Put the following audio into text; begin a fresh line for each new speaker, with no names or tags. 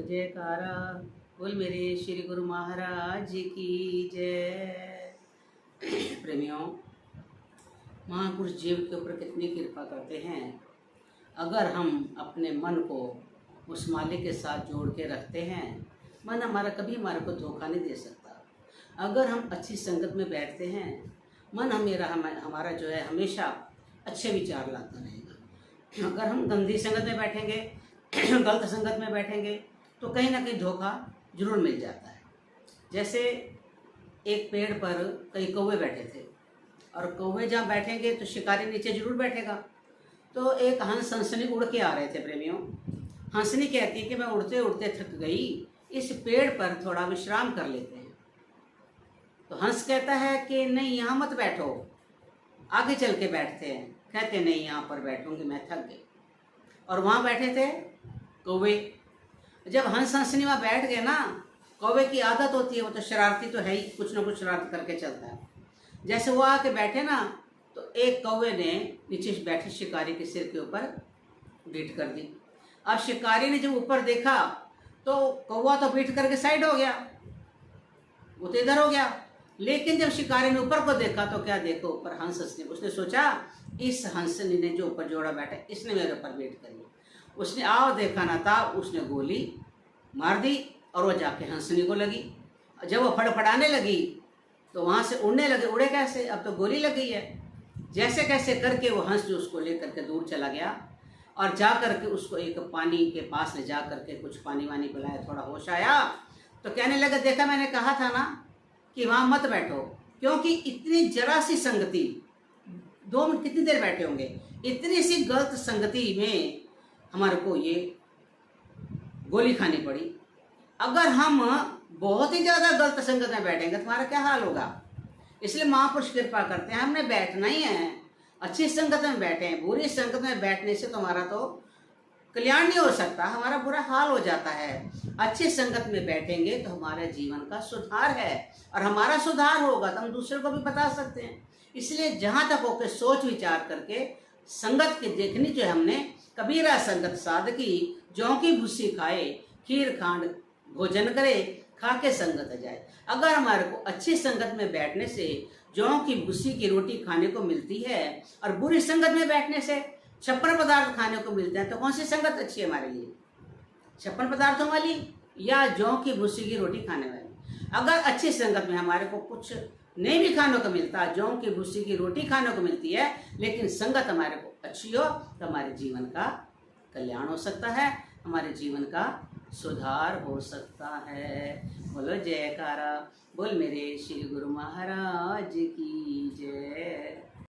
जयकारा बोल मेरे श्री गुरु महाराज की जय। प्रेमियों, महापुरुष जीव के ऊपर कितनी कृपा करते हैं। अगर हम अपने मन को उस मालिक के साथ जोड़ के रखते हैं, मन हमारा कभी हमारे को धोखा नहीं दे सकता। अगर हम अच्छी संगत में बैठते हैं, मन हमारा जो है हमेशा अच्छे विचार लाता रहेगा। अगर हम गंदी संगत में बैठेंगे, गलत संगत में बैठेंगे, तो कहीं ना कहीं धोखा जरूर मिल जाता है। जैसे एक पेड़ पर कई कौवे बैठे थे, और कौवे जहाँ बैठेंगे तो शिकारी नीचे जरूर बैठेगा। तो एक हंसनी उड़ के आ रहे थे। प्रेमियों, हंसनी कहती है कि मैं उड़ते उड़ते थक गई, इस पेड़ पर थोड़ा विश्राम कर लेते हैं। तो हंस कहता है कि नहीं, यहाँ मत बैठो, आगे चल के बैठते हैं। कहते नहीं, यहाँ पर बैठूंगी, मैं थक गई। और वहाँ बैठे थे कौवे। जब हंसनी वहाँ बैठ गए ना, कौवे की आदत होती है, वो तो शरारती तो है ही, कुछ ना कुछ शरारत करके चलता है। जैसे वो आके बैठे ना, तो एक कौवे ने नीचे बैठे शिकारी के सिर के ऊपर बीट कर दी। अब शिकारी ने जब ऊपर देखा तो कौवा तो बीट करके साइड हो गया, वो तो इधर हो गया। लेकिन जब शिकारी ने ऊपर को देखा तो क्या देखो, ऊपर हंसनी। उसने सोचा इस हंसनी ने जो ऊपर जोड़ा बैठा, इसने मेरे ऊपर बीट करी। उसने आओ देखा ना था, उसने गोली मार दी और वो जाके हंसनी को लगी। जब वो फड़फड़ाने लगी तो वहाँ से उड़ने लगे। उड़े कैसे, अब तो गोली लग गई है। जैसे कैसे करके वो हंस जो उसको लेकर के दूर चला गया, और जा करके उसको एक पानी के पास ले जा करके कुछ पानी वानी पिलाया, थोड़ा होश आया तो कहने लगा, देखा मैंने कहा था ना कि वहाँ मत बैठो, क्योंकि इतनी जरा सी संगति, 2 मिनट कितनी देर बैठे होंगे, इतनी सी गलत संगति में हमारे को ये गोली खानी पड़ी। अगर हम बहुत ही ज़्यादा गलत संगत में बैठेंगे तो हमारा क्या हाल होगा। इसलिए महापुरुष कृपा करते हैं, हमने बैठना ही है, अच्छी संगत में बैठे हैं। बुरी संगत में बैठने से तो हमारा तो कल्याण नहीं हो सकता, हमारा बुरा हाल हो जाता है। अच्छी संगत में बैठेंगे तो हमारे जीवन का सुधार है, और हमारा सुधार होगा तो हम दूसरे को भी बता सकते हैं। इसलिए जहाँ तक होकर सोच विचार करके संगत की देखनी जो है हमने, कबीरा संगत साधकी, जौ की भूसी खाए, खीर खांड भोजन करे, खा के संगत जाए। अगर हमारे को अच्छी संगत में बैठने से जौ की भूसी की रोटी खाने को मिलती है, और बुरी संगत में बैठने से 56 पदार्थ खाने को मिलते हैं, तो कौन सी संगत अच्छी है हमारे लिए, 56 पदार्थों वाली या जौ की भूसी की रोटी खाने वाली। अगर अच्छी संगत में हमारे को कुछ नहीं भी खाने को मिलता, जौ की भूसी की रोटी खाने को मिलती है, लेकिन संगत हमारे को अच्छी हो तो हमारे जीवन का कल्याण हो सकता है, हमारे जीवन का सुधार हो सकता है। बोलो जयकारा बोल मेरे श्री गुरु महाराज की।